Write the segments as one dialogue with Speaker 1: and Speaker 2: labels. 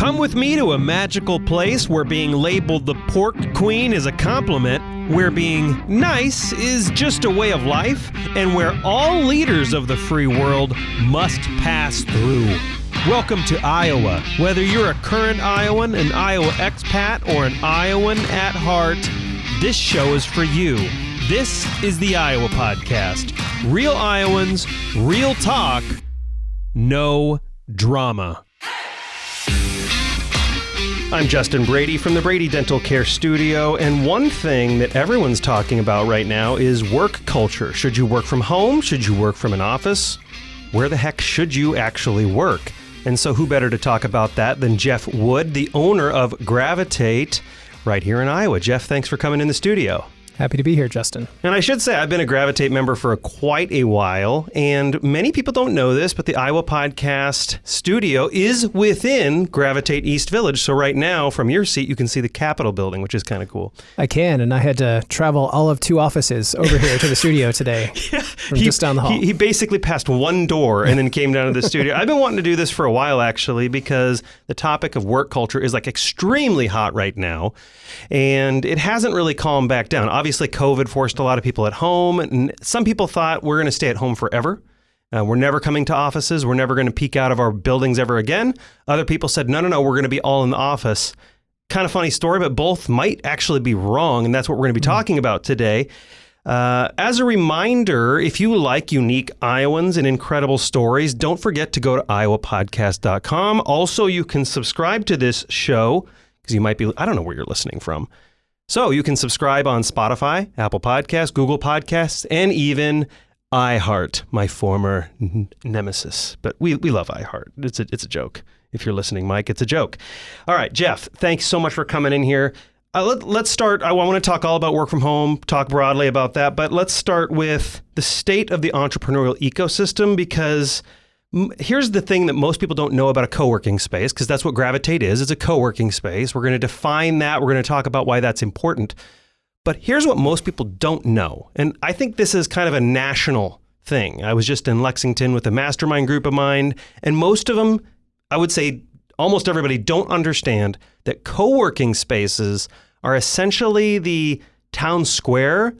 Speaker 1: Come with me to a magical place where being labeled the Pork Queen is a compliment, where being nice is just a way of life, and where all leaders of the free world must pass through. Welcome to Iowa. Whether you're a current Iowan, an Iowa expat, or an Iowan at heart, this show is for you. This is the Iowa Podcast. Real Iowans, real talk, no drama. I'm Justin Brady from the Brady Dental Care Studio, and one thing that everyone's talking about right now is work culture. Should you work from home? Should you work from an office? Where the heck should you actually work? And so who better to talk about that than Geoff Wood, the owner of Gravitate, right here in Iowa. Geoff, thanks for coming in the studio.
Speaker 2: Happy to be here, Justin.
Speaker 1: And I should say I've been a Gravitate member for quite a while, and many people don't know this, but the Iowa Podcast Studio is within Gravitate East Village. So right now, from your seat, you can see the Capitol building, which is kind of cool.
Speaker 2: I can, and I had to travel all of 2 offices over here to the studio today.
Speaker 1: Yeah,
Speaker 2: from just down the hall.
Speaker 1: He basically passed one door and then came down to the studio. I've been wanting to do this for a while, actually, because the topic of work culture is like extremely hot right now, and it hasn't really calmed back down. Obviously, COVID forced a lot of people at home, and some people thought we're going to stay at home forever. We're never coming to offices. We're never going to peek out of our buildings ever again. Other people said, no, we're going to be all in the office. Kind of funny story, but both might actually be wrong, and that's what we're going to be talking about today. As a reminder, if you like unique Iowans and incredible stories, don't forget to go to iowapodcast.com. Also, you can subscribe to this show, because you might be, I don't know where you're listening from. So you can subscribe on Spotify, Apple Podcasts, Google Podcasts, and even iHeart, my former nemesis. But we love iHeart. It's a joke. If you're listening, Mike, it's a joke. All right, Geoff, thanks so much for coming in here. Let's start. I want to talk all about work from home, talk broadly about that, but let's start with the state of the entrepreneurial ecosystem, because here's the thing that most people don't know about a co-working space, because that's what Gravitate is. It's a co-working space. We're going to define that. We're going to talk about why that's important. But here's what most people don't know. And I think this is kind of a national thing. I was just in Lexington with a mastermind group of mine, and most of them, I would say almost everybody, don't understand that co-working spaces are essentially the town square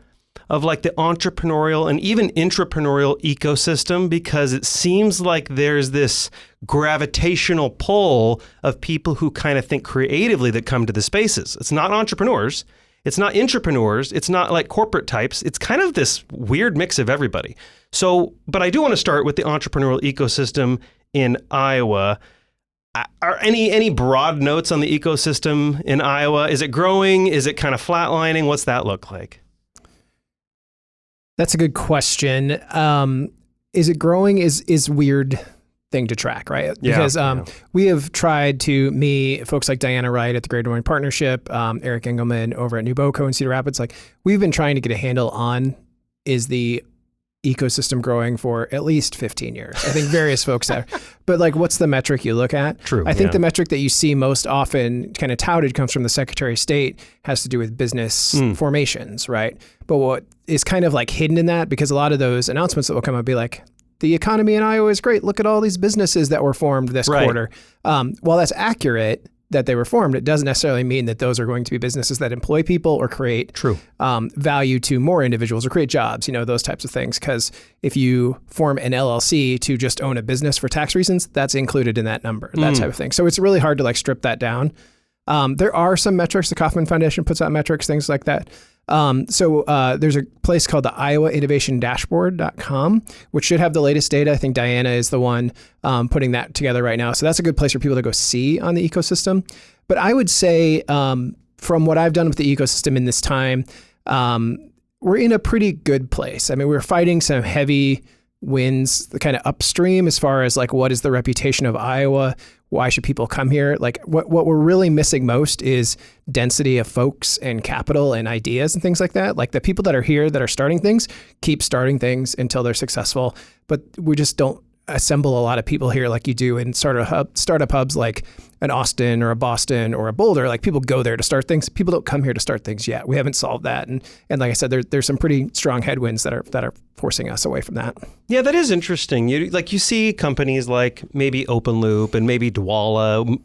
Speaker 1: of like the entrepreneurial and even intrapreneurial ecosystem, because it seems like there's this gravitational pull of people who kind of think creatively that come to the spaces. It's not entrepreneurs. It's not intrapreneurs. It's not like corporate types. It's kind of this weird mix of everybody. So, but I do want to start with the entrepreneurial ecosystem in Iowa. Are any broad notes on the ecosystem in Iowa? Is it growing? Is it kind of flatlining? What's that look like?
Speaker 2: That's a good question. Is it growing is weird thing to track, right? Because we have tried to, folks like Diana Wright at the Greater Des Moines Partnership, Eric Engelman over at New Boco in Cedar Rapids, like we've been trying to get a handle on, is the ecosystem growing for at least 15 years. I think various folks have. But like, what's the metric you look at?
Speaker 1: True.
Speaker 2: I think the metric that you see most often kind of touted comes from the Secretary of State, has to do with business formations, right? But what is kind of like hidden in that, because a lot of those announcements that will come up be like, the economy in Iowa is great. Look at all these businesses that were formed this quarter. While that's accurate, that they were formed, it doesn't necessarily mean that those are going to be businesses that employ people or create value to more individuals or create jobs, those types of things. Because if you form an LLC to just own a business for tax reasons, that's included in that number, that type of thing. So it's really hard to like strip that down. There are some metrics. The Kauffman Foundation puts out metrics, things like that. So there's a place called the IowaInnovationDashboard.com, which should have the latest data. I think Diana is the one putting that together right now. So that's a good place for people to go see on the ecosystem. But I would say from what I've done with the ecosystem in this time, we're in a pretty good place. I mean, we're fighting some heavy winds, the kind of upstream as far as like, what is the reputation of Iowa? Why should people come here? Like what we're really missing most is density of folks and capital and ideas and things like that. Like the people that are here that are starting things, keep starting things until they're successful. But we just don't assemble a lot of people here like you do in startup hubs like an Austin or a Boston or a Boulder. Like people go there to start things. People don't come here to start things yet. We haven't solved that. And like I said, there's some pretty strong headwinds that are forcing us away from that.
Speaker 1: Yeah, that is interesting. You see companies like maybe OpenLoop and maybe Dwala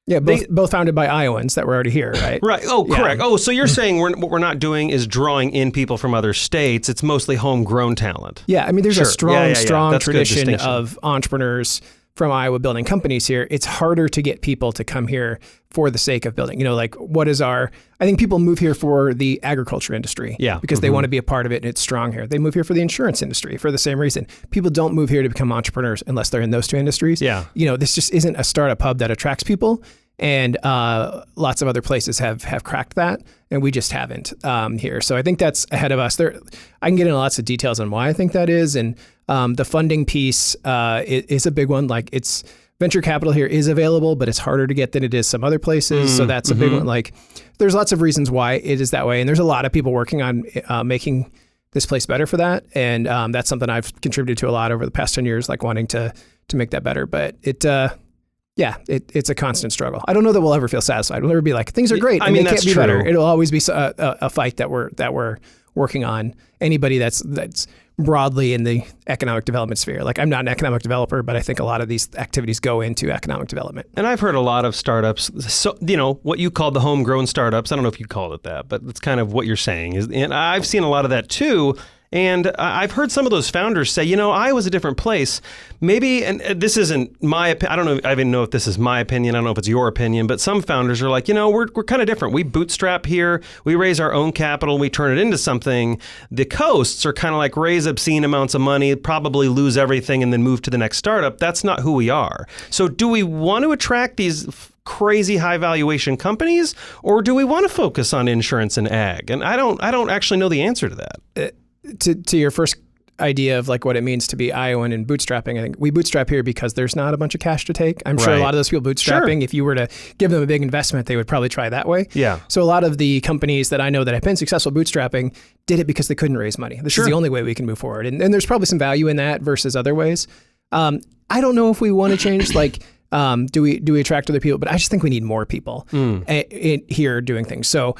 Speaker 2: Yeah, both founded by Iowans that were already here, right?
Speaker 1: Right. Oh, correct. Oh, so you're saying what we're not doing is drawing in people from other states. It's mostly homegrown talent.
Speaker 2: Yeah, I mean, there's a strong
Speaker 1: That's
Speaker 2: tradition of entrepreneurs from Iowa building companies here. It's harder to get people to come here for the sake of building. Like I think people move here for the agriculture industry.
Speaker 1: Yeah.
Speaker 2: Because they want to be a part of it and it's strong here. They move here for the insurance industry for the same reason. People don't move here to become entrepreneurs unless they're in those two industries.
Speaker 1: Yeah.
Speaker 2: This just isn't a startup hub that attracts people. And lots of other places have cracked that, and we just haven't here. So I think that's ahead of us. I can get into lots of details on why I think that is, and the funding piece is a big one. Like it's venture capital here is available, but it's harder to get than it is some other places. So that's a big one. Like there's lots of reasons why it is that way, and there's a lot of people working on making this place better for that, and that's something I've contributed to a lot over the past 10 years, like wanting to make that better. But it's a constant struggle. I don't know that we'll ever feel satisfied. We'll never be like, things are great.
Speaker 1: I mean,
Speaker 2: they
Speaker 1: that's
Speaker 2: can't be
Speaker 1: true.
Speaker 2: better. It'll always be a fight that we're working on. Anybody that's broadly in the economic development sphere. Like I'm not an economic developer, but I think a lot of these activities go into economic development.
Speaker 1: And I've heard a lot of startups, so what you call the homegrown startups. I don't know if you call it that, but that's kind of what you're saying. And I've seen a lot of that too. And I've heard some of those founders say, Iowa's a different place. Maybe, and this isn't my opinion. I don't know. I even know if this is my opinion. I don't know if it's your opinion. But some founders are like, we're kind of different. We bootstrap here. We raise our own capital. We turn it into something. The coasts are kind of like raise obscene amounts of money, probably lose everything, and then move to the next startup. That's not who we are. So do we want to attract these crazy high valuation companies, or do we want to focus on insurance and ag? And I don't actually know the answer to that.
Speaker 2: To your first idea of like what it means to be Iowan and bootstrapping, I think we bootstrap here because there's not a bunch of cash to take. I'm sure a lot of those people bootstrapping, if you were to give them a big investment, they would probably try that way.
Speaker 1: Yeah.
Speaker 2: So a lot of the companies that I know that have been successful bootstrapping did it because they couldn't raise money. This is the only way we can move forward. And there's probably some value in that versus other ways. I don't know if we want to change do we attract other people, but I just think we need more people here doing things. So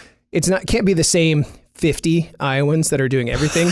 Speaker 2: can't be the same 50 Iowans that are doing everything.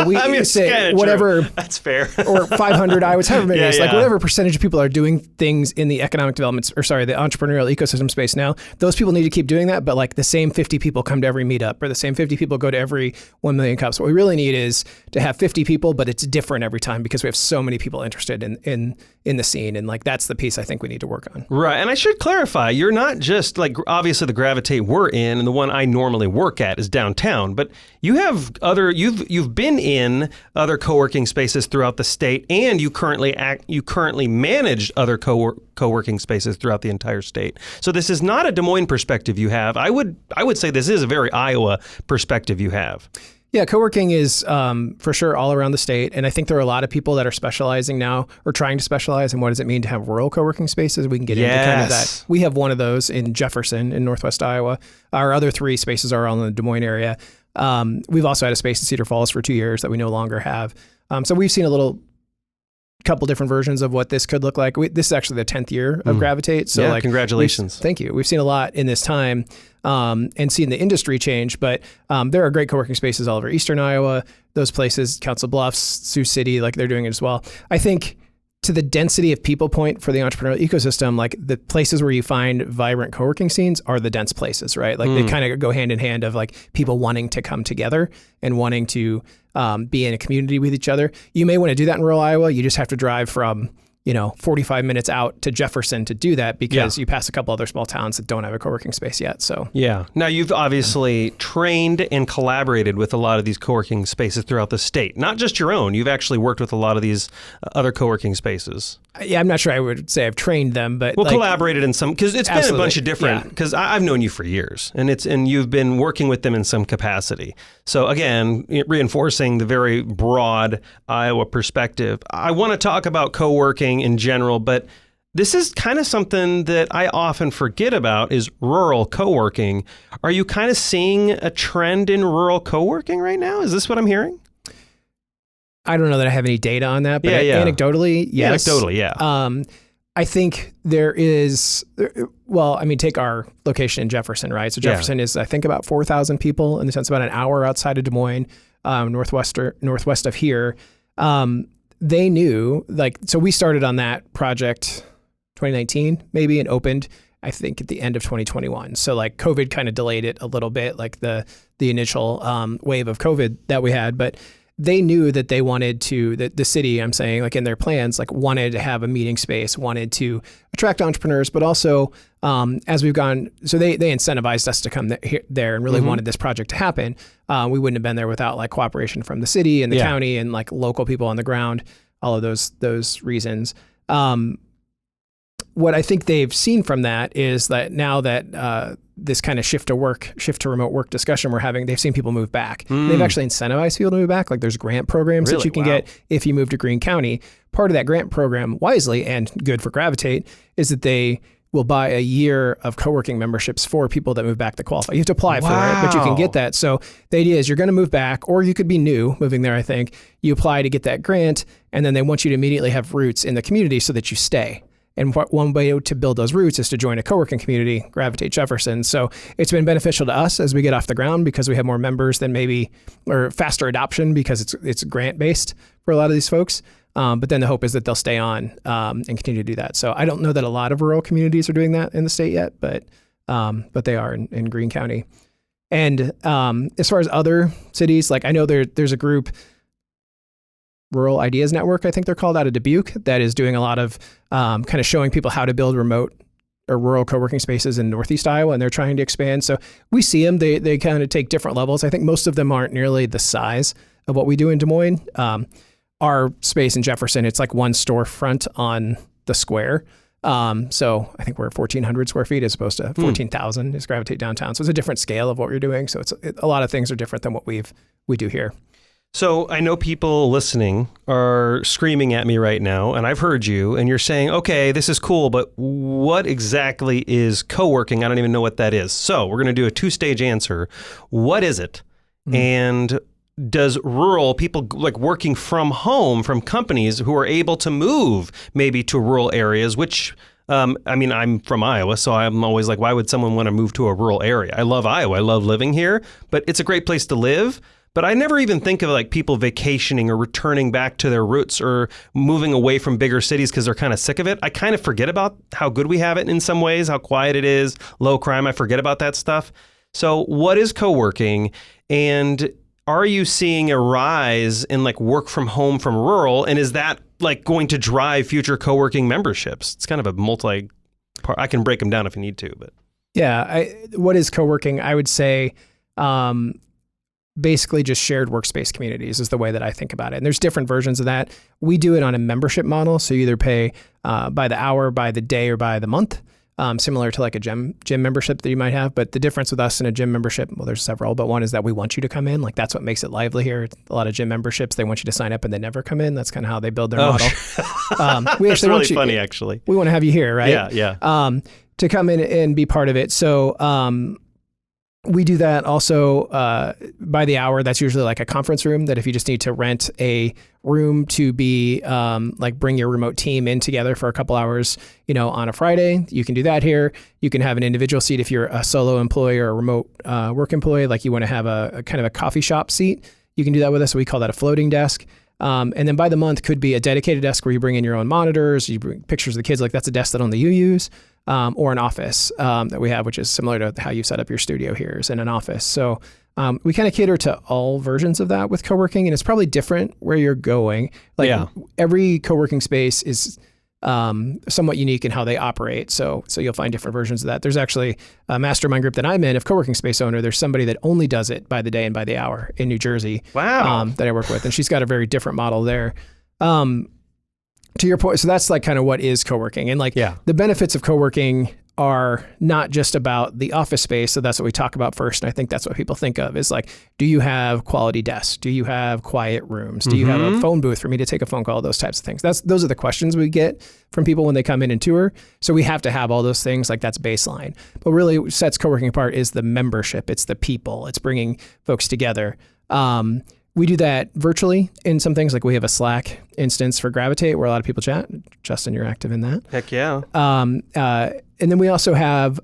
Speaker 2: We say whatever.
Speaker 1: True. That's fair.
Speaker 2: Or 500 Iowans, however many it is. Like
Speaker 1: yeah.
Speaker 2: whatever percentage of people are doing things in the economic development, the entrepreneurial ecosystem space now, those people need to keep doing that. But like the same 50 people come to every meetup, or the same 50 people go to every 1 million cups. What we really need is to have 50 people, but it's different every time because we have so many people interested in the scene. And like, that's the piece I think we need to work on.
Speaker 1: Right. And I should clarify, you're not just like, obviously the Gravitate we're in and the one I normally work at is downtown, but you have you've been in other co-working spaces throughout the state, and you currently manage other co-working spaces throughout the entire state. So this is not a Des Moines perspective you have. I would say this is a very Iowa perspective you have.
Speaker 2: Yeah, co-working is for sure all around the state. And I think there are a lot of people that are specializing now or trying to specialize in what does it mean to have rural co-working spaces. We can get into kind of that. We have one of those in Jefferson in Northwest Iowa. Our other 3 spaces are all in the Des Moines area. We've also had a space in Cedar Falls for 2 years that we no longer have. So we've seen couple different versions of what this could look like. This is actually the 10th year of Gravitate. So
Speaker 1: congratulations.
Speaker 2: Thank you. We've seen a lot in this time and seen the industry change, but there are great co-working spaces all over Eastern Iowa. Those places, Council Bluffs, Sioux City, they're doing it as well. I think to the density of people point for the entrepreneurial ecosystem, the places where you find vibrant co-working scenes are the dense places, right? They kind of go hand in hand of people wanting to come together and wanting to be in a community with each other. You may want to do that in rural Iowa. You just have to drive from 45 minutes out to Jefferson to do that because you pass a couple other small towns that don't have a co-working space yet. So
Speaker 1: yeah. Now you've obviously trained and collaborated with a lot of these co-working spaces throughout the state, not just your own. You've actually worked with a lot of these other co-working spaces.
Speaker 2: Yeah, I'm not sure I would say I've trained them, but
Speaker 1: collaborated in some, because it's been a bunch of different. Because I've known you for years, and you've been working with them in some capacity. So again, reinforcing the very broad Iowa perspective. I want to talk about co-working in general, but this is kind of something that I often forget about is rural co-working. Are you kind of seeing a trend in rural co-working right now? Is this what I'm hearing?
Speaker 2: I don't know that I have any data on that, but
Speaker 1: Yeah.
Speaker 2: anecdotally, yes.
Speaker 1: Anecdotally, yeah.
Speaker 2: I think there is, well, I mean, take our location in Jefferson, right? So Jefferson is, I think, about 4,000 people, in the sense about an hour outside of Des Moines, northwest of here. They knew, like, so we started on that project 2019 maybe, and opened, I think, at the end of 2021. So like COVID kind of delayed it a little bit, like the initial wave of COVID that we had, but they knew that they wanted to, the city, I'm saying, like in their plans, like wanted to have a meeting space, wanted to attract entrepreneurs, but also as we've gone, so they incentivized us to come there and really wanted this project to happen. We wouldn't have been there without like cooperation from the city and the county and like local people on the ground, all of those reasons. What I think they've seen from that is that now that this kind of shift to remote work discussion we're having, they've seen people move back. They've actually incentivized people to move back. Like there's grant programs that you can get if you move to Greene County. Part of that grant program, wisely and good for Gravitate, is that they will buy a year of co-working memberships for people that move back that qualify. You have to apply for it, but you can get that. So the idea is you're going to move back, or you could be new moving there, I think. You apply to get that grant, and then they want you to immediately have roots in the community so that you stay. And one way to build those roots is to join a co-working community, Gravitate Jefferson. So it's been beneficial to us as we get off the ground because we have more members than maybe, or faster adoption because it's grant-based for a lot of these folks. But then the hope is that they'll stay on and continue to do that. So I don't know that a lot of rural communities are doing that in the state yet, but they are in Greene County. And as far as other cities, like I know there's a group, Rural Ideas Network, I think they're called, out of Dubuque, that is doing a lot of kind of showing people how to build remote or rural co-working spaces in Northeast Iowa, and they're trying to expand. So we see them. They kind of take different levels. I think most of them aren't nearly the size of what we do in Des Moines. Our space in Jefferson, it's like one storefront on the square. So I think we're 1,400 square feet as opposed to 14,000 is Gravitate Downtown. So it's a different scale of what we're doing. So a lot of things are different than what we do here.
Speaker 1: So I know people listening are screaming at me right now, and I've heard you, and you're saying, okay, this is cool, but what exactly is co-working? I don't even know what that is. So we're going to do a 2-stage answer. What is it? And does rural people, like working from home, from companies who are able to move maybe to rural areas, which, I mean, I'm from Iowa, so I'm always like, why would someone want to move to a rural area? I love Iowa. I love living here, but it's a great place to live. But I never even think of like people vacationing or returning back to their roots or moving away from bigger cities because they're kind of sick of it. I kind of forget about how good we have it in some ways, how quiet it is, low crime. I forget about that stuff. So what is co-working? And are you seeing a rise in like work from home from rural? And is that like going to drive future co-working memberships? It's kind of a multi-part. I can break them down if you need to, but.
Speaker 2: Yeah. What is co-working? I would say, basically just shared workspace communities is the way that I think about it. And there's different versions of that. We do it on a membership model. So you either pay by the hour, by the day, or by the month, similar to like a gym membership that you might have. But the difference with us in a gym membership, well, there's several, but one is that we want you to come in. Like that's what makes it lively here. A lot of gym memberships, they want you to sign up and they never come in. That's kind of how they build their model. We actually
Speaker 1: really funny, actually.
Speaker 2: We want to have you here, right?
Speaker 1: Yeah.
Speaker 2: To come in and be part of it. So, we do that also by the hour. That's usually like a conference room that if you just need to rent a room to be like bring your remote team in together for a couple hours, on a Friday, you can do that here. You can have an individual seat if you're a solo employee or a remote work employee, like you want to have a kind of a coffee shop seat. You can do that with us. So we call that a floating desk. And then by the month could be a dedicated desk where you bring in your own monitors, you bring pictures of the kids, like that's a desk that only you use. Or an office that we have, which is similar to how you set up your studio here is in an office. So we kind of cater to all versions of that with co-working, and it's probably different where you're going. Like every co-working space is somewhat unique in how they operate. So you'll find different versions of that. There's actually a mastermind group that I'm in of co-working space owner. There's somebody that only does it by the day and by the hour in New Jersey.
Speaker 1: Wow.
Speaker 2: That I work with, and she's got a very different model there. To your point, so that's like kind of what is co-working. And like the benefits of co-working are not just about the office space. So that's what we talk about first. And I think that's what people think of is like, do you have quality desks? Do you have quiet rooms? Do you have a phone booth for me to take a phone call? Those types of things. Those are the questions we get from people when they come in and tour. So we have to have all those things, like that's baseline. But really what sets co-working apart is the membership. It's the people. It's bringing folks together. We do that virtually in some things. Like we have a Slack instance for Gravitate where a lot of people chat. Justin, you're active in that.
Speaker 1: Heck yeah.
Speaker 2: And then we also have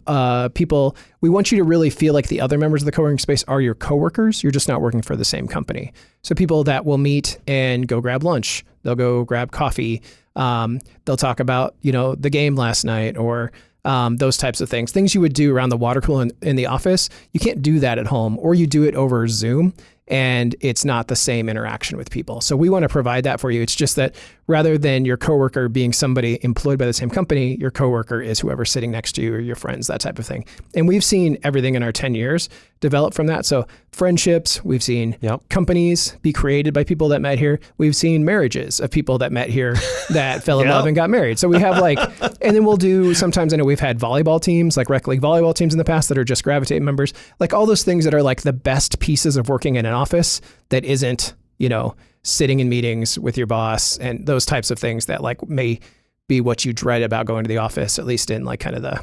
Speaker 2: people, we want you to really feel like the other members of the co-working space are your coworkers. You're just not working for the same company. So people that will meet and go grab lunch, they'll go grab coffee. They'll talk about, the game last night or those types of things. Things you would do around the water cooler in the office. You can't do that at home, or you do it over Zoom. And it's not the same interaction with people. So we want to provide that for you. It's just that rather than your coworker being somebody employed by the same company, your coworker is whoever's sitting next to you or your friends, that type of thing. And we've seen everything in our 10 years develop from that. So friendships, we've seen companies be created by people that met here. We've seen marriages of people that met here that fell in love and got married. So we have and then we'll do, sometimes I know we've had volleyball teams, like rec league volleyball teams in the past that are just Gravitate members, like all those things that are like the best pieces of working in an office that isn't, sitting in meetings with your boss and those types of things that like may be what you dread about going to the office, at least in like kind of the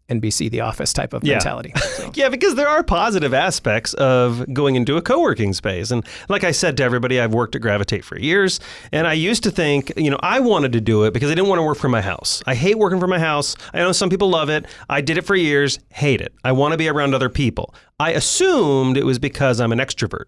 Speaker 2: NBC The Office type of mentality. So.
Speaker 1: Yeah, because there are positive aspects of going into a co-working space. And like I said to everybody, I've worked at Gravitate for years. And I used to think, I wanted to do it because I didn't want to work from my house. I hate working from my house. I know some people love it. I did it for years, hate it. I want to be around other people. I assumed it was because I'm an extrovert.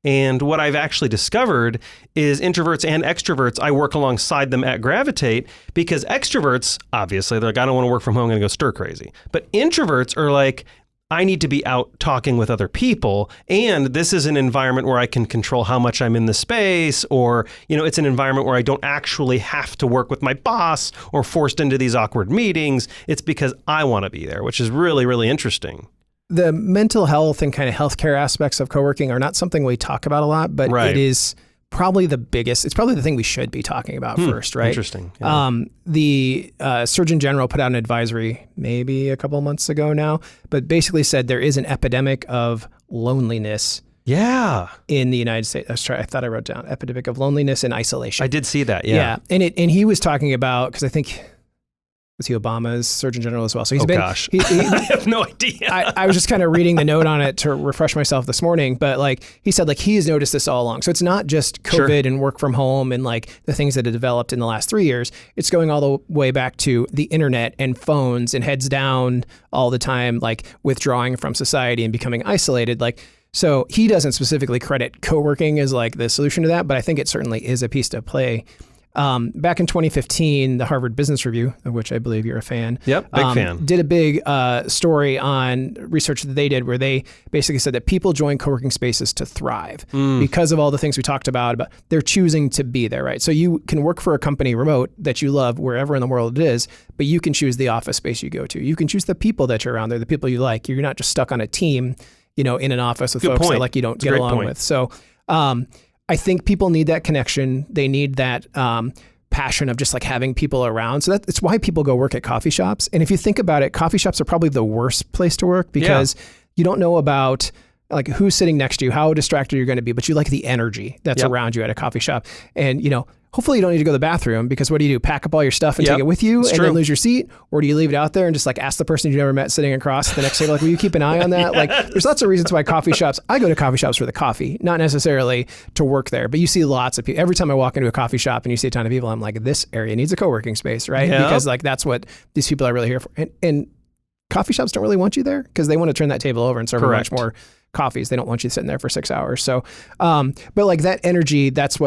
Speaker 1: And what I've actually discovered is introverts and extroverts, I work alongside them at Gravitate because extroverts, obviously, they're like, I don't want to work from home, I'm going to go stir crazy. But introverts are like, I need to be out talking with other people. And this is an environment where I can control how much I'm in the space, or, it's an environment where I don't actually have to work with my boss or forced into these awkward meetings. It's because I want to be there, which is really, really interesting.
Speaker 2: The mental health and kind of healthcare aspects of co-working are not something we talk about a lot, but it is probably the biggest. It's probably the thing we should be talking about first, right?
Speaker 1: Interesting. Yeah.
Speaker 2: The Surgeon General put out an advisory maybe a couple of months ago now, but basically said there is an epidemic of loneliness in the United States. I thought I wrote down epidemic of loneliness and isolation.
Speaker 1: I did see that. Yeah.
Speaker 2: And he was talking about, because I think, was he Obama's Surgeon General as well? So he's
Speaker 1: gosh. I have no idea.
Speaker 2: I was just kind of reading the note on it to refresh myself this morning, but he said he has noticed this all along. So it's not just COVID and work from home and the things that have developed in the last 3 years. It's going all the way back to the internet and phones and heads down all the time, withdrawing from society and becoming isolated. So he doesn't specifically credit co-working as the solution to that, but I think it certainly is a piece to play. Back in 2015, the Harvard Business Review, of which I believe you're a fan,
Speaker 1: big fan,
Speaker 2: did a big story on research that they did where they basically said that people join co-working spaces to thrive because of all the things we talked about they're choosing to be there, right? So you can work for a company remote that you love wherever in the world it is, but you can choose the office space you go to. You can choose the people that you're around there, the people you like. You're not just stuck on a team, in an office with folks that you don't get along with. So, I think people need that connection. They need that passion of just having people around. So that's why people go work at coffee shops. And if you think about it, coffee shops are probably the worst place to work because you don't know about who's sitting next to you, how distracted you're going to be, but you like the energy that's around you at a coffee shop. And, hopefully you don't need to go to the bathroom because what do? Pack up all your stuff and take it with you then lose your seat? Or do you leave it out there and just ask the person you never met sitting across the next table, will you keep an eye on that? There's lots of reasons why I go to coffee shops for the coffee, not necessarily to work there, but you see lots of people. Every time I walk into a coffee shop and you see a ton of people, I'm like, this area needs a co-working space, right?
Speaker 1: Yep.
Speaker 2: Because that's what these people are really here for. And coffee shops don't really want you there because they want to turn that table over and serve much more coffees. They don't want you sitting there for 6 hours. So, but that energy, that's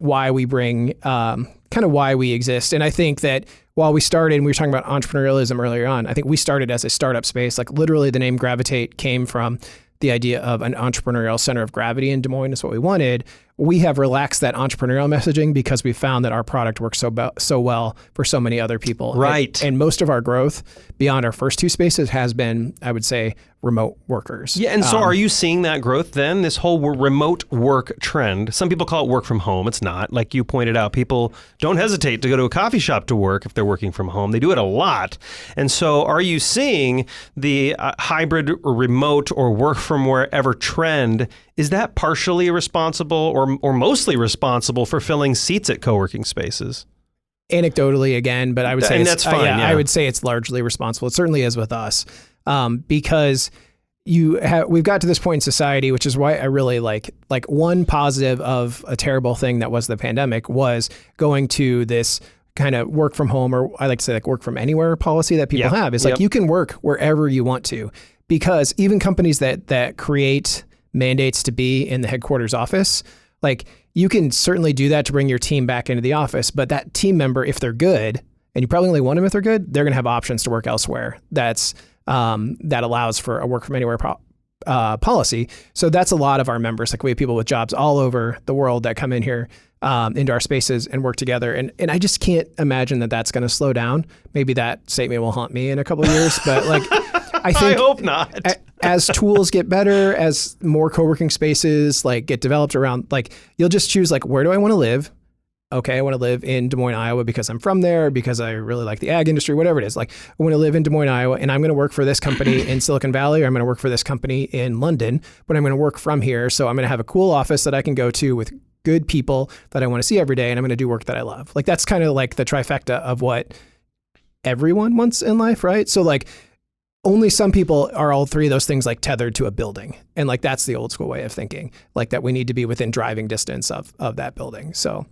Speaker 2: why we bring, kind of why we exist. And I think that while we started, and we were talking about entrepreneurialism earlier on, I think we started as a startup space. Literally the name Gravitate came from the idea of an entrepreneurial center of gravity in Des Moines is what we wanted. We have relaxed that entrepreneurial messaging because we found that our product works so well for so many other people.
Speaker 1: Right.
Speaker 2: And most of our growth beyond our first two spaces has been, I would say, remote workers.
Speaker 1: Yeah, and so are you seeing that growth then? This whole remote work trend. Some people call it work from home. It's not. Like you pointed out, people don't hesitate to go to a coffee shop to work if they're working from home. They do it a lot. And so are you seeing the hybrid or remote or work from wherever trend? Is that partially responsible or mostly responsible for filling seats at co-working spaces?
Speaker 2: Anecdotally again, but I would say
Speaker 1: that's fine.
Speaker 2: I would say it's largely responsible. It certainly is with us. Because we've got to this point in society, which is why I really like one positive of a terrible thing that was the pandemic was going to this kind of work from home, or I like to say like work from anywhere policy that people have. It's like you can work wherever you want to, because even companies that create mandates to be in the headquarters office, like you can certainly do that to bring your team back into the office, but that team member, if they're good, and you probably only want them if they're good, they're going to have options to work elsewhere. That allows for a work from anywhere policy. So that's a lot of our members. Like we have people with jobs all over the world that come in here into our spaces and work together. And I just can't imagine that that's going to slow down. Maybe that statement will haunt me in a couple of years, but like I think
Speaker 1: I hope not.
Speaker 2: As tools get better, as more co-working spaces like get developed around, like you'll just choose like, where do I want to live? Okay, I want to live in Des Moines, Iowa because I'm from there, because I really like the ag industry, whatever it is. Like I want to live in Des Moines, Iowa, and I'm going to work for this company in Silicon Valley, or I'm going to work for this company in London, but I'm going to work from here. So I'm going to have a cool office that I can go to with good people that I want to see every day, and I'm going to do work that I love. Like that's kind of like the trifecta of what everyone wants in life, right? So like only some people are all three of those things like tethered to a building. And like that's the old school way of thinking, like that we need to be within driving distance of that building. So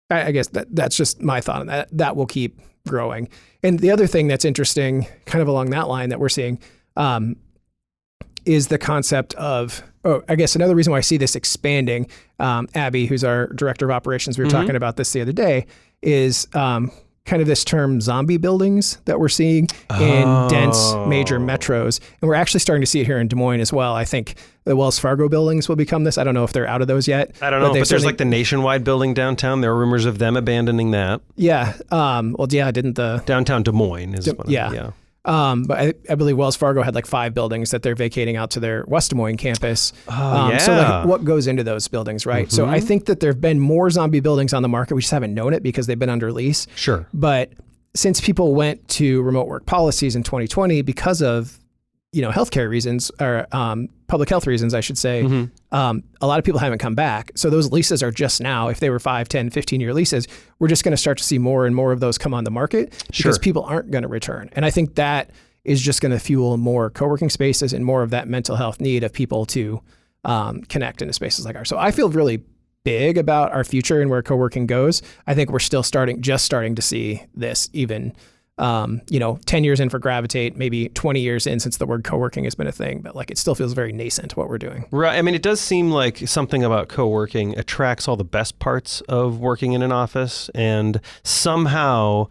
Speaker 2: I guess that's just my thought on that. That will keep growing. And the other thing that's interesting, kind of along that line that we're seeing, is the concept of, I guess another reason why I see this expanding, Abby, who's our director of operations, we were talking about this the other day, is kind of this term zombie buildings that we're seeing in dense major metros. And we're actually starting to see it here in Des Moines as well. I think the Wells Fargo buildings will become this. I don't know if they're out of those yet.
Speaker 1: I don't know, but there's like the Nationwide building downtown. There are rumors of them abandoning that.
Speaker 2: Yeah. Well, yeah, didn't the...
Speaker 1: Downtown Des Moines is what
Speaker 2: yeah. But I believe Wells Fargo had like 5 buildings that they're vacating out to their West Des Moines campus. So like what goes into those buildings, right? So I think that there have been more zombie buildings on the market. We just haven't known it because they've been under lease.
Speaker 1: Sure.
Speaker 2: But since people went to remote work policies in 2020 because of, healthcare reasons, or public health reasons, I should say, a lot of people haven't come back. So those leases are just now, if they were 5, 10, 15-year leases, we're just going to start to see more and more of those come on the market because people aren't going to return. And I think that is just going to fuel more co-working spaces and more of that mental health need of people to connect into spaces like ours. So I feel really big about our future and where co-working goes. I think we're still starting to see this even 10 years in for Gravitate, maybe 20 years in since the word co-working has been a thing, but like it still feels very nascent what we're doing.
Speaker 1: Right. I mean, it does seem like something about co-working attracts all the best parts of working in an office and somehow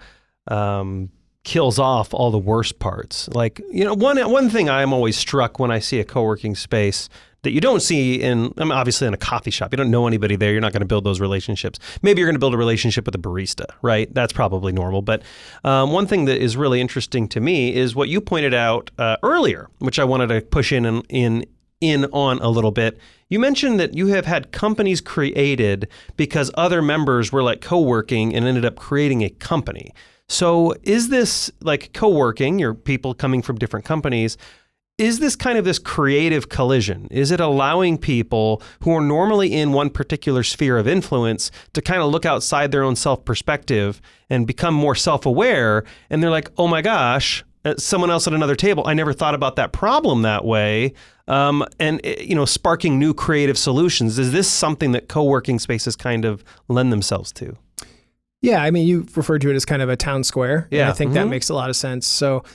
Speaker 1: kills off all the worst parts. Like, one thing I'm always struck when I see a co-working space that you don't see obviously in a coffee shop. You don't know anybody there. You're not going to build those relationships. Maybe you're going to build a relationship with a barista, right? That's probably normal. But one thing that is really interesting to me is what you pointed out earlier, which I wanted to push in on a little bit. You mentioned that you have had companies created because other members were like co-working and ended up creating a company. So is this like co-working, your people coming from different companies, is this kind of this creative collision? Is it allowing people who are normally in one particular sphere of influence to kind of look outside their own self-perspective and become more self-aware? And they're like, oh my gosh, someone else at another table, I never thought about that problem that way. Sparking new creative solutions. Is this something that co-working spaces kind of lend themselves to?
Speaker 2: Yeah, I mean, you referred to it as kind of a town square. Yeah. And I think that makes a lot of sense. So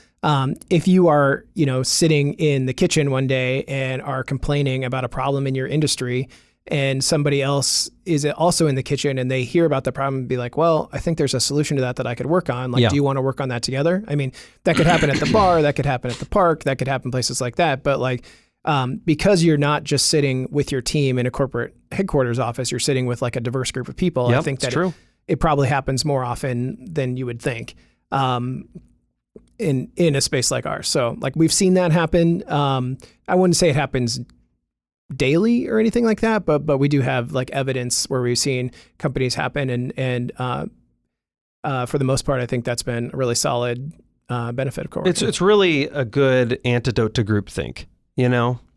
Speaker 2: if you are, sitting in the kitchen one day and are complaining about a problem in your industry and somebody else is also in the kitchen and they hear about the problem and be like, well, I think there's a solution to that I could work on. Like, do you want to work on that together? I mean, that could happen at the bar, that could happen at the park, that could happen places like that. But like, because you're not just sitting with your team in a corporate headquarters office, you're sitting with like a diverse group of people. I think that it probably happens more often than you would think. In a space like ours. So like we've seen that happen. I wouldn't say it happens daily or anything like that, but we do have like evidence where we've seen companies happen and for the most part, I think that's been a really solid benefit of co-working.
Speaker 1: It's really a good antidote to groupthink,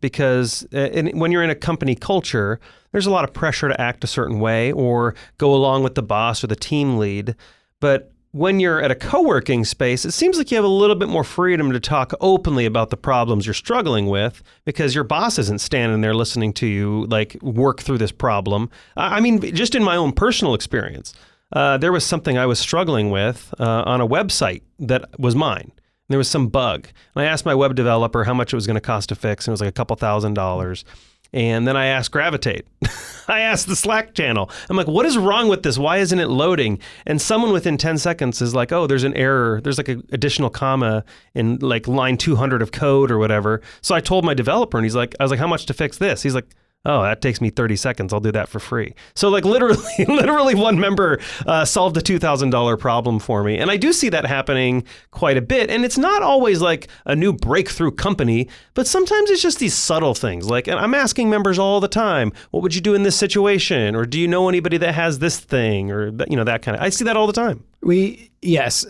Speaker 1: because when you're in a company culture, there's a lot of pressure to act a certain way or go along with the boss or the team lead. But when you're at a co-working space, it seems like you have a little bit more freedom to talk openly about the problems you're struggling with because your boss isn't standing there listening to you like work through this problem. I mean, just in my own personal experience, there was something I was struggling with on a website that was mine. There was some bug. And I asked my web developer how much it was going to cost to fix, and it was like a couple $1,000s. And then I asked Gravitate. I asked the Slack channel. I'm like, what is wrong with this? Why isn't it loading? And someone within 10 seconds is like, oh, there's an error. There's like an additional comma in like line 200 of code or whatever. So I told my developer, and I was like, how much to fix this? He's like, oh, that takes me 30 seconds. I'll do that for free. So like literally one member solved a $2,000 problem for me. And I do see that happening quite a bit. And it's not always like a new breakthrough company, but sometimes it's just these subtle things. Like, and I'm asking members all the time, what would you do in this situation? Or do you know anybody that has this thing? Or, you know, that kind of, I see that all the time.
Speaker 2: Yes.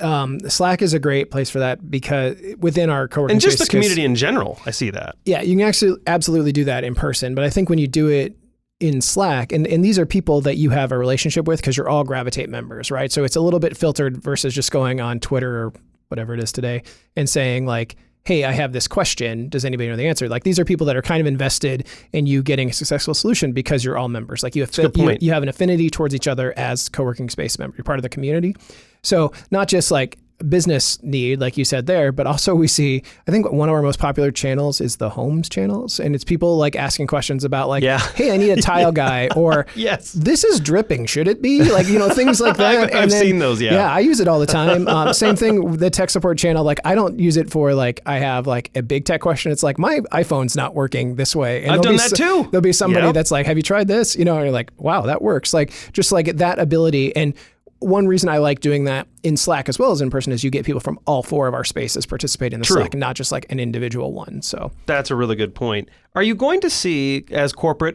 Speaker 2: Slack is a great place for that because within our coworking
Speaker 1: and just
Speaker 2: space,
Speaker 1: the community in general, I see that.
Speaker 2: Yeah, you can actually absolutely do that in person. But I think when you do it in Slack, and these are people that you have a relationship with because you're all Gravitate members, right? So it's a little bit filtered versus just going on Twitter or whatever it is today and saying like, hey, I have this question. Does anybody know the answer? Like these are people that are kind of invested in you getting a successful solution because you're all members. Like you have an affinity towards each other as coworking space members. You're part of the community. So not just like business need, like you said there, but also we see, I think one of our most popular channels is the homes channels. And it's people like asking questions about like, hey, I need a tile guy, or
Speaker 1: yes,
Speaker 2: this is dripping. Should it be? Like, you know, things like that.
Speaker 1: I've seen those. Yeah.
Speaker 2: Yeah. I use it all the time. Same thing, the tech support channel. Like I don't use it for like, I have like a big tech question. It's like, my iPhone's not working this way. And
Speaker 1: I've done that too.
Speaker 2: There'll be somebody that's like, have you tried this? You know, and you're like, wow, that works. Like just like that ability. And one reason I like doing that in Slack as well as in person is you get people from all four of our spaces participate in the Slack, and not just like an individual one. So that's
Speaker 1: a really good point. Are you going to see as corporate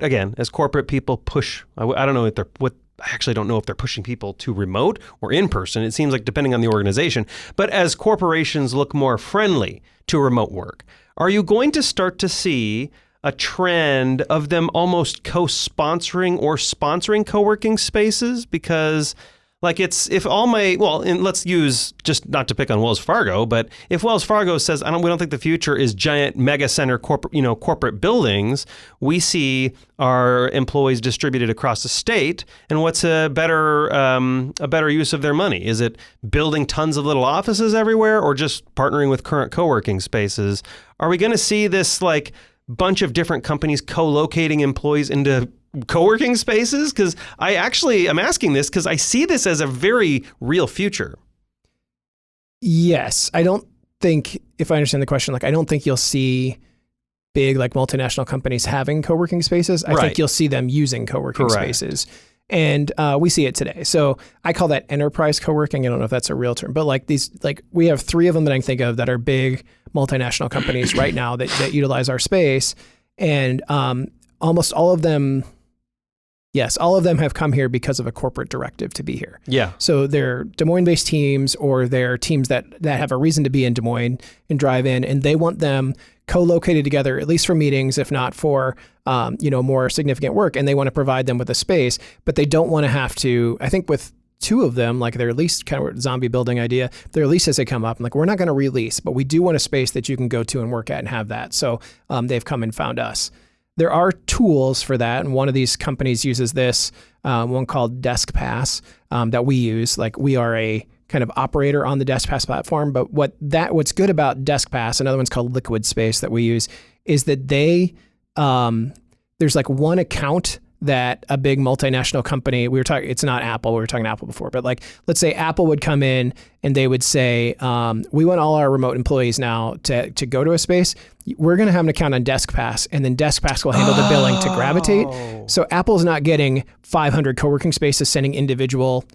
Speaker 1: people push, I don't know if I actually don't know if they're pushing people to remote or in person. It seems like depending on the organization, but as corporations look more friendly to remote work, are you going to start to see a trend of them almost co-sponsoring or sponsoring co-working spaces? Because like let's use, just not to pick on Wells Fargo, but if Wells Fargo says, we don't think the future is giant mega center corporate buildings, we see our employees distributed across the state. And what's a better use of their money? Is it building tons of little offices everywhere, or just partnering with current co-working spaces? Are we going to see this like bunch of different companies co-locating employees into co-working spaces? Because I'm asking this because I see this as a very real future.
Speaker 2: Yes. I don't think, if I understand the question, like I don't think you'll see big like multinational companies having co-working spaces. I think you'll see them using co-working spaces. And we see it today. So I call that enterprise co-working. I don't know if that's a real term, but like these, like we have 3 of them that I can think of that are big multinational companies right now that utilize our space. And almost all of them, all of them have come here because of a corporate directive to be here.
Speaker 1: Yeah.
Speaker 2: So they're Des Moines-based teams, or they're teams that have a reason to be in Des Moines and drive in, and they want them co-located together, at least for meetings, if not for more significant work. And they want to provide them with a space, but they don't want to have to. I think with 2 of them, like their lease, kind of zombie building idea, their leases had come up. I'm like, we're not going to release, but we do want a space that you can go to and work at and have that. So they've come and found us. There are tools for that, and one of these companies uses this, one called DeskPass, that we use. Like we are a kind of operator on the DeskPass platform, but what's good about DeskPass, another one's called Liquid Space that we use, is that there's like one account that a big multinational company, it's not Apple, we were talking Apple before, but like, let's say Apple would come in and they would say, we want all our remote employees now to go to a space. We're going to have an account on DeskPass, and then DeskPass will handle the billing to Gravitate. So Apple's not getting 500 co-working spaces sending individual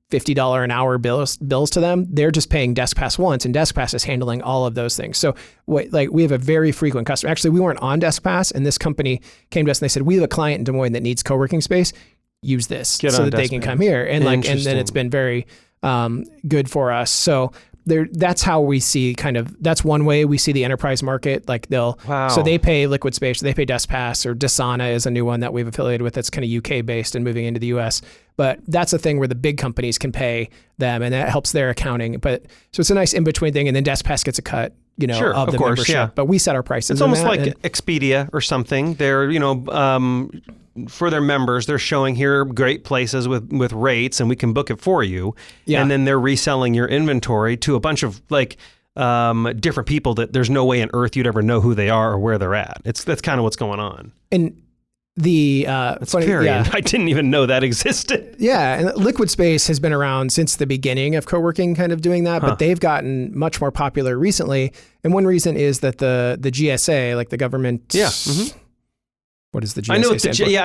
Speaker 2: $50 an hour bills to them. They're just paying DeskPass once, and DeskPass is handling all of those things. So we have a very frequent customer. Actually, we weren't on DeskPass, and this company came to us and they said, we have a client in Des Moines that needs co-working space. Use this so that they can come here. And and then it's been very good for us. So that's how we see that's one way we see the enterprise market. Like so they pay Liquid Space, they pay DeskPass, or Dasana is a new one that we've affiliated with that's kind of UK based and moving into the US. But that's a thing where the big companies can pay them, and that helps their accounting. But so it's a nice in between thing, and then DeskPass gets a cut, of the membership. Yeah. But we set our prices.
Speaker 1: It's almost like Expedia or something. They're for their members, they're showing here great places with rates, and we can book it for you. Yeah. And then they're reselling your inventory to a bunch of different people that there's no way on earth you'd ever know who they are or where they're at. That's kind of what's going on.
Speaker 2: And
Speaker 1: I didn't even know that existed.
Speaker 2: Yeah, and Liquid Space has been around since the beginning of co-working, kind of doing that, but they've gotten much more popular recently. And one reason is that the GSA, like the government. Yeah. Mm-hmm. What is the GSA?
Speaker 1: I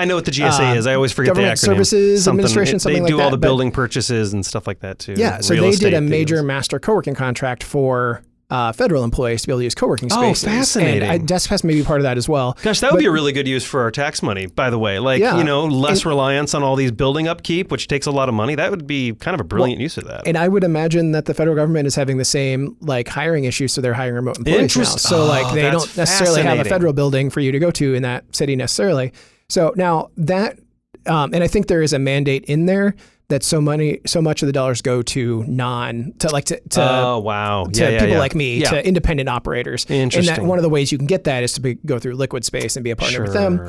Speaker 1: know what the GSA is. I always forget the acronym.
Speaker 2: Government Services Administration, something like that.
Speaker 1: They do all the building purchases and stuff like that too.
Speaker 2: Yeah, so they did a major master co-working contract for federal employees to be able to use co-working spaces.
Speaker 1: Oh, fascinating.
Speaker 2: And DeskPass may be part of that as well.
Speaker 1: Gosh, that would be a really good use for our tax money, by the way. Less reliance on all these building upkeep, which takes a lot of money. That would be kind of a brilliant use of that.
Speaker 2: And I would imagine that the federal government is having the same hiring issues, so they're hiring remote employees now. So they don't necessarily have a federal building for you to go to in that city necessarily. So now that, and I think there is a mandate in there that so much of the dollars go to people like me, to independent operators.
Speaker 1: Interesting.
Speaker 2: And that one of the ways you can get that is to go through Liquid Space and be a partner with them.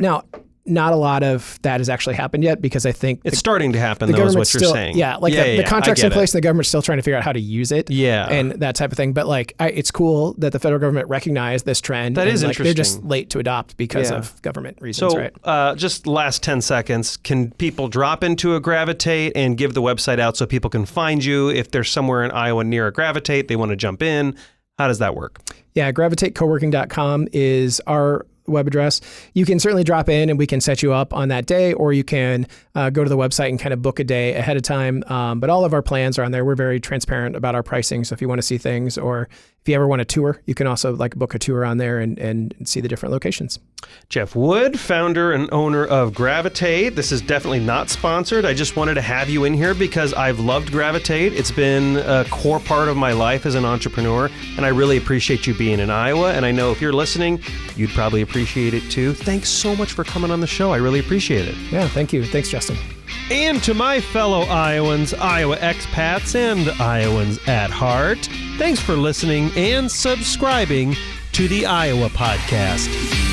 Speaker 2: Now, not a lot of that has actually happened yet, because I think
Speaker 1: it's starting to happen, though, is what you're saying.
Speaker 2: Yeah, the contract's in place and the government's still trying to figure out how to use it.
Speaker 1: Yeah.
Speaker 2: And that type of thing. But it's cool that the federal government recognized this trend.
Speaker 1: That is interesting.
Speaker 2: They're just late to adopt because of government reasons, right?
Speaker 1: So just last 10 seconds, can people drop into a Gravitate and give the website out so people can find you? If there's somewhere in Iowa near a Gravitate, they want to jump in. How does that work?
Speaker 2: Yeah, gravitatecoworking.com is our web address. You can certainly drop in and we can set you up on that day, or you can go to the website and kind of book a day ahead of time. But all of our plans are on there. We're very transparent about our pricing. So if you want to see things, or if you ever want a tour, you can also book a tour on there and see the different locations.
Speaker 1: Geoff Wood, founder and owner of Gravitate. This is definitely not sponsored. I just wanted to have you in here because I've loved Gravitate. It's been a core part of my life as an entrepreneur, and I really appreciate you being in Iowa. And I know if you're listening, you'd probably appreciate it too. Thanks so much for coming on the show. I really appreciate it.
Speaker 2: Yeah, thank you. Thanks, Justin.
Speaker 1: And to my fellow Iowans, Iowa expats, and Iowans at heart, thanks for listening and subscribing to the Iowa Podcast.